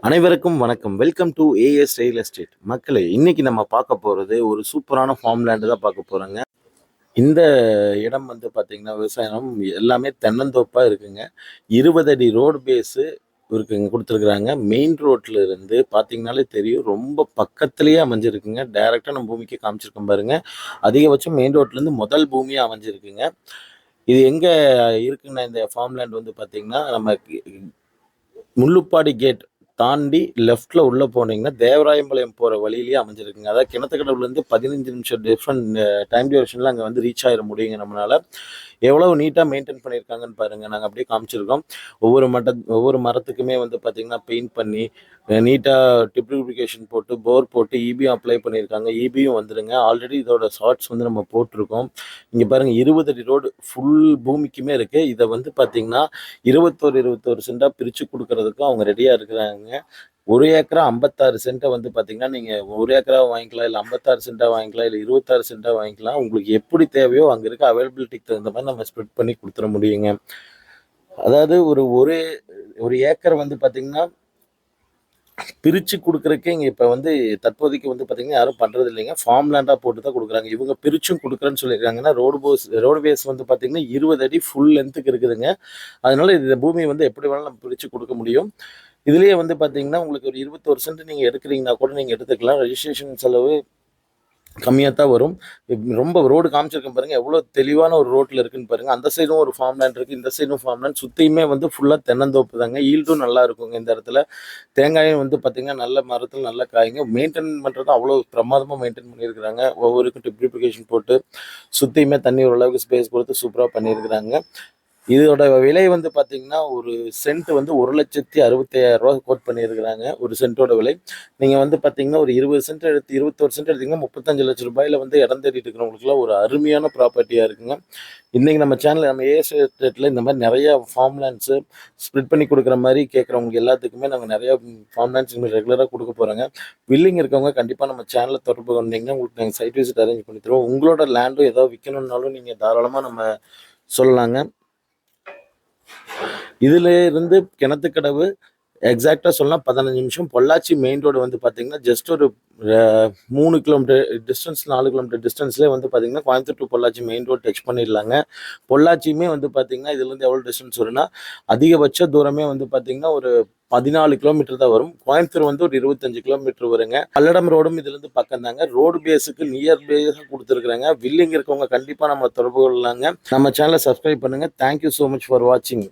அனைவருக்கும் வணக்கம். Welcome to as real estate. மக்களே, இன்னைக்கு நம்ம பார்க்க போகிறது ஒரு சூப்பரான ஃபார்ம் லேண்டு தான் பார்க்க போகிறோங்க. இந்த இடம் வந்து பார்த்தீங்கன்னா விவசாயம் எல்லாமே தென்னந்தோப்பாக இருக்குங்க. 20 அடி ரோடு பேஸு இருக்குங்க கொடுத்துருக்குறாங்க. மெயின் ரோட்டில் இருந்து பார்த்தீங்கனாலே தெரியும், ரொம்ப பக்கத்துலேயே அமைஞ்சிருக்குங்க. டைரெக்டாக நம்ம பூமிக்கு காமிச்சிருக்கோம் பாருங்க. அதிகபட்சம் மெயின் ரோட்லேருந்து முதல் பூமியாக அமைஞ்சிருக்குங்க. இது எங்கே இருக்குன்னா இந்த ஃபார்ம் லேண்ட் வந்து பார்த்தீங்கன்னா, நம்ம முள்ளுப்பாடி கேட் தாண்டி லெஃப்ட்ல உள்ள போனீங்கன்னா தேவராயம்பாளையம் போற வழியிலேயே அமைஞ்சிருக்குங்க. அதாவது கிணத்துக்கடவுலேருந்து 15 நிமிஷம் டிஃப்ரெண்ட் டைம் டியூரேஷன்ல அங்கே வந்து ரீச் ஆயிட முடியுங்க நம்மளால. எவ்வளவு நீட்டாக மெயின்டைன் பண்ணியிருக்காங்கன்னு பாருங்க. நாங்கள் அப்படியே காமிச்சிருக்கோம். ஒவ்வொரு மரத்துக்குமே வந்து பார்த்தீங்கன்னா பெயிண்ட் பண்ணி நீட்டாக டிப்ளிகேஷன் போட்டு போர் போட்டு இபியும் அப்ளை பண்ணியிருக்காங்க. இபியும் வந்துடுங்க. ஆல்ரெடி இதோட ஷார்ட்ஸ் வந்து நம்ம போட்டிருக்கோம். இங்கே பாருங்க, 20 அடி ரோடு ஃபுல் பூமிக்குமே இருக்கு. இதை வந்து பார்த்தீங்கன்னா 21 சென்டா பிரித்து கொடுக்கறதுக்கும் அவங்க ரெடியாக இருக்கிறாங்க. 1 ஏக்கரா 56 சென்ட்டை வந்து பார்த்தீங்கன்னா, நீங்கள் 1 ஏக்கரா வாங்கிக்கலாம், இல்லை 56 சென்ட்டாக வாங்கிக்கலாம், இல்லை 26 சென்ட்டாக வாங்கிக்கலாம். உங்களுக்கு எப்படி தேவையோ அங்கே இருக்க அவைலபிலிட்டிக்கு தகுந்த மாதிரி நம்ம ஸ்ப்ளிட் பண்ணி கொடுத்துட முடியுங்க. அதாவது ஒரு ஏக்கர் வந்து பார்த்தீங்கன்னா பிரித்து கொடுக்குறக்கே இங்கே இப்போ வந்து தற்போதைக்கு வந்து பார்த்தீங்கன்னா யாரும் பண்ணுறது இல்லைங்க. ஃபார்ம் லேண்டாக போட்டு தான் கொடுக்குறாங்க. இவங்க பிரிச்சும் கொடுக்குறேன்னு சொல்லியிருக்காங்கன்னா, ரோடு பேஸ் வந்து பார்த்தீங்கன்னா 20 அடி ஃபுல் லென்த்துக்கு இருக்குதுங்க. அதனால இந்த பூமியை வந்து எப்படி வேணாலும் நம்ம பிரித்து கொடுக்க முடியும். இதுலேயே வந்து பார்த்தீங்கன்னா உங்களுக்கு ஒரு 21 சென்ட் நீங்கள் எடுக்கிறீங்கன்னா கூட நீங்கள் எடுத்துக்கலாம். ரெஜிஸ்ட்ரேஷன் செலவு கம்மியாக தான் வரும். ரொம்ப ரோடு காமிச்சிருக்கேன் பாருங்கள், எவ்வளோ தெளிவான ஒரு ரோட்டில் இருக்குன்னு பாருங்கள். அந்த சைடும் ஒரு ஃபார்ம் லேண்ட் இருக்குது, இந்த சைடும் ஃபார்ம் லேண்ட். சுற்றியுமே வந்து ஃபுல்லாக தென்னந்தோப்பு தாங்க. ஈல்டும் நல்லா இருக்குங்க. இந்த இடத்துல தேங்காயும் வந்து பார்த்திங்கன்னா நல்ல மரத்தில் நல்ல காய்ங்க. மெயின்டைன் பண்ணுறது அவ்வளோ பிரமாதமாக மெயின்டைன் பண்ணியிருக்கிறாங்க. ஒவ்வொருக்கும் டிப்ளிகேஷன் போட்டு சுற்றியுமே தண்ணி ஓரளவுக்கு ஸ்பேஸ் கொடுத்து சூப்பராக பண்ணியிருக்கிறாங்க. இதோட விலை வந்து பார்த்தீங்கன்னா ஒரு சென்ட் வந்து 1,65,000 கோட் பண்ணியிருக்கிறாங்க. ஒரு சென்ட்டோட விலை. நீங்கள் வந்து பார்த்தீங்கன்னா ஒரு 20 சென்ட் எடுத்து 21 சென்ட் எடுத்தீங்கன்னா 35 லட்ச ரூபாயில் வந்து இடம் தேடிட்டு இருக்கிறவங்களுக்குலாம் ஒரு அருமையான ப்ராப்பர்ட்டியாக இருக்குங்க. இன்றைக்கி நம்ம சேனலில் நம்ம ஏஎஸ் எஸ்டேட்டில் இந்த மாதிரி நிறையா ஃபார்ம் லேண்ட்ஸு ஸ்ப்ளிட் பண்ணி கொடுக்குற மாதிரி கேட்குறவங்க எல்லாத்துக்குமே நாங்கள் நிறையா ஃபார்ம் லேண்ட்ஸ் ரெகுலராக கொடுக்க போகிறோங்க. வில்லிங் இருக்கவங்க கண்டிப்பாக நம்ம சேனலில் தொடர்பு கொண்டீங்கன்னா உங்களுக்கு நாங்கள் சைட் விசிட் அரேஞ்ச் பண்ணி தருவோம். உங்களோட லேண்டும் ஏதோ விற்கணுன்னாலும் நீங்கள் தாராளமாக நம்ம சொல்லலாங்க. இதுல இருந்து கிணத்துக்கடவு எக்ஸாக்டாக சொல்லலாம் 15 நிமிஷம். பொள்ளாச்சி மெயின் ரோடு வந்து பார்த்தீங்கன்னா ஜஸ்ட் ஒரு 3 கிலோமீட்டர் டிஸ்டன்ஸ், 4 கிலோமீட்டர் டிஸ்டன்ஸ்லேயே வந்து பார்த்தீங்கன்னா Coimbatore to Pollachi main road touch பண்ணிடலாங்க. பொள்ளாச்சியுமே வந்து பார்த்தீங்கன்னா இதுலேருந்து எவ்வளோ டிஸ்டன்ஸ் வரும்னா, அதிகபட்ச தூரமே வந்து பார்த்தீங்கன்னா ஒரு 14 கிலோமீட்டர் தான் வரும். கோயம்புத்தூர் வந்து ஒரு 25 கிலோமீட்டர் வருங்க. பல்லடம் ரோடும் இதுலேருந்து பக்கம் தாங்க. ரோடு பேஸுக்கு நியர் பேஸாக கொடுத்துருக்குறாங்க. வில்லிங் இருக்கவங்க கண்டிப்பாக நம்ம தொடர்பு கொள்ளலாங்க. நம்ம சேனலை சப்ஸ்கிரைப் பண்ணுங்கள். தேங்க்யூ ஸோ மச் ஃபார் வாட்சிங்.